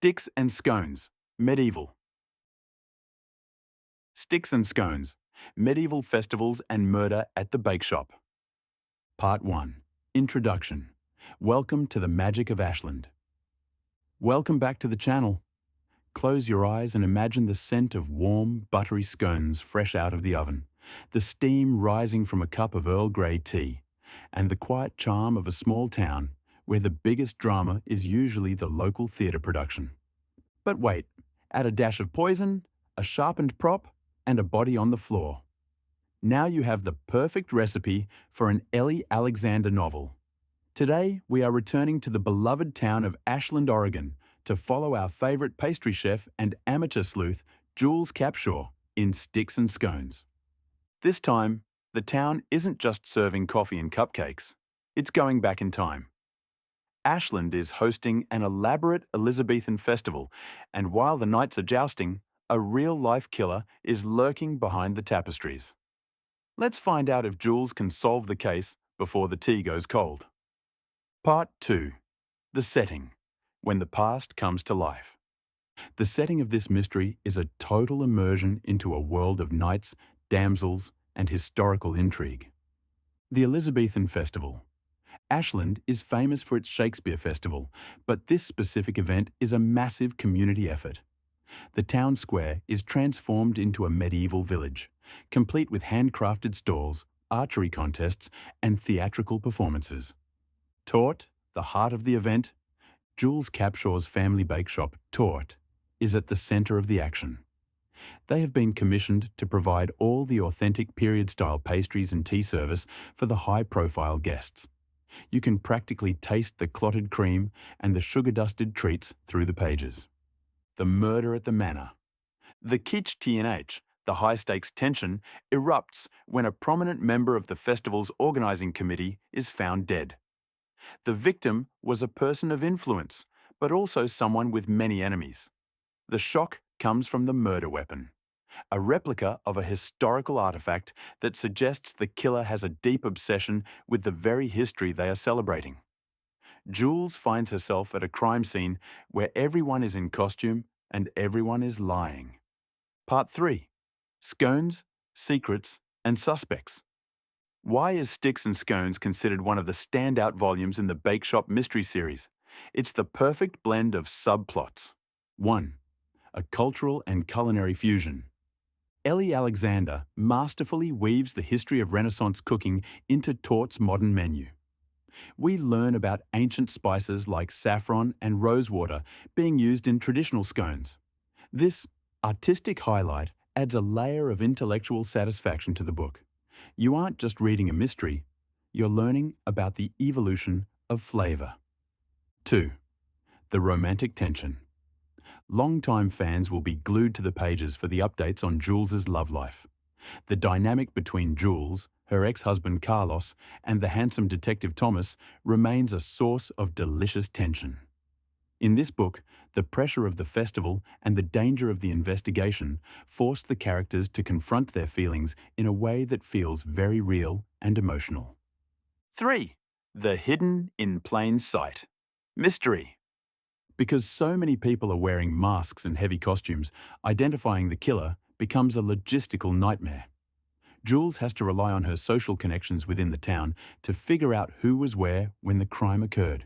Sticks and Scones, Medieval. Sticks and Scones, Medieval Festivals and Murder at the Bakeshop. Part 1. Introduction. Welcome to the magic of Ashland. Welcome back to the channel. Close your eyes and imagine the scent of warm, buttery scones fresh out of the oven, the steam rising from a cup of Earl Grey tea, and the quiet charm of a small town where the biggest drama is usually the local theatre production. But wait, add a dash of poison, a sharpened prop, and a body on the floor. Now you have the perfect recipe for an Ellie Alexander novel. Today, we are returning to the beloved town of Ashland, Oregon, to follow our favorite pastry chef and amateur sleuth, Jules Capshaw, in Sticks and Scones. This time, the town isn't just serving coffee and cupcakes. It's going back in time. Ashland is hosting an elaborate Elizabethan festival, and while the knights are jousting, a real-life killer is lurking behind the tapestries. Let's find out if Jules can solve the case before the tea goes cold. Part 2. The setting. When the past comes to life. The setting of this mystery is a total immersion into a world of knights, damsels, and historical intrigue. The Elizabethan Festival. Ashland is famous for its Shakespeare festival, but this specific event is a massive community effort. The town square is transformed into a medieval village, complete with handcrafted stalls, archery contests, and theatrical performances. Torte, the heart of the event, Jules Capshaw's family bake shop, Torte, is at the centre of the action. They have been commissioned to provide all the authentic period-style pastries and tea service for the high-profile guests. You can practically taste the clotted cream and the sugar-dusted treats through the pages. The murder at the manor. The kitsch T&H, the high-stakes tension, erupts when a prominent member of the festival's organising committee is found dead. The victim was a person of influence, but also someone with many enemies. The shock comes from the murder weapon, a replica of a historical artifact that suggests the killer has a deep obsession with the very history they are celebrating. Jules finds herself at a crime scene where everyone is in costume and everyone is lying. Part 3. Scones, Secrets, and Suspects. Why is Sticks and Scones considered one of the standout volumes in the Bakeshop Mystery series? It's the perfect blend of subplots. 1. A cultural and culinary fusion. Ellie Alexander masterfully weaves the history of Renaissance cooking into Torte's modern menu. We learn about ancient spices like saffron and rosewater being used in traditional scones. This artistic highlight adds a layer of intellectual satisfaction to the book. You aren't just reading a mystery, you're learning about the evolution of flavour. 2. The romantic tension. Longtime fans will be glued to the pages for the updates on Jules's love life. The dynamic between Jules, her ex-husband Carlos, and the handsome detective Thomas remains a source of delicious tension. In this book, the pressure of the festival and the danger of the investigation force the characters to confront their feelings in a way that feels very real and emotional. 3. The hidden in plain sight. Mystery. Because so many people are wearing masks and heavy costumes, identifying the killer becomes a logistical nightmare. Jules has to rely on her social connections within the town to figure out who was where when the crime occurred.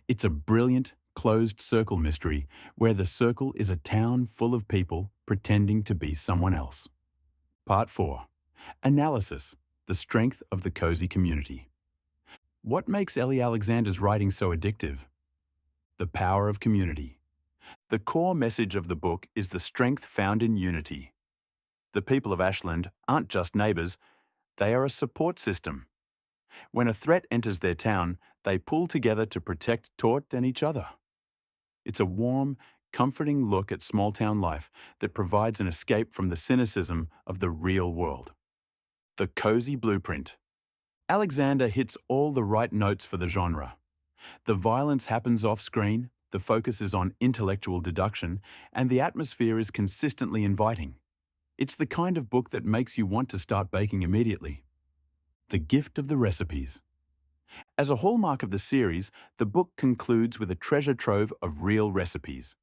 It's a brilliant, closed circle mystery where the circle is a town full of people pretending to be someone else. Part 4. Analysis, the strength of the cozy community. What makes Ellie Alexander's writing so addictive? The power of community. The core message of the book is the strength found in unity. The people of Ashland aren't just neighbours, they are a support system. When a threat enters their town, they pull together to protect Torte and each other. It's a warm, comforting look at small-town life that provides an escape from the cynicism of the real world. The cozy blueprint. Alexander hits all the right notes for the genre. The violence happens off-screen, the focus is on intellectual deduction, and the atmosphere is consistently inviting. It's the kind of book that makes you want to start baking immediately. The gift of the recipes. As a hallmark of the series, the book concludes with a treasure trove of real recipes.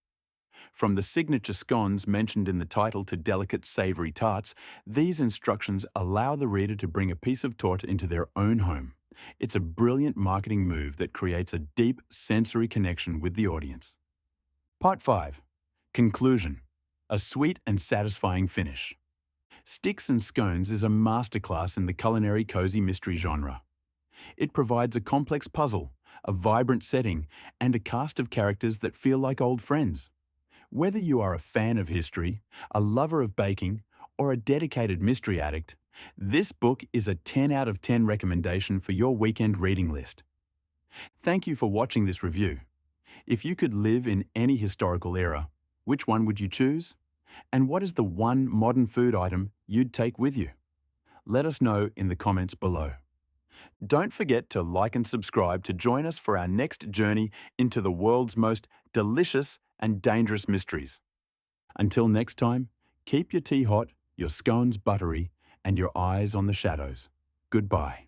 From the signature scones mentioned in the title to delicate savoury tarts, these instructions allow the reader to bring a piece of torte into their own home. It's a brilliant marketing move that creates a deep sensory connection with the audience. Part 5. Conclusion. A sweet and satisfying finish. Sticks and Scones is a masterclass in the culinary cozy mystery genre. It provides a complex puzzle, a vibrant setting, and a cast of characters that feel like old friends. Whether you are a fan of history, a lover of baking, or a dedicated mystery addict, this book is a 10 out of 10 recommendation for your weekend reading list. Thank you for watching this review. If you could live in any historical era, which one would you choose? And what is the one modern food item you'd take with you? Let us know in the comments below. Don't forget to like and subscribe to join us for our next journey into the world's most delicious and dangerous mysteries. Until next time, keep your tea hot, your scones buttery, and your eyes on the shadows. Goodbye.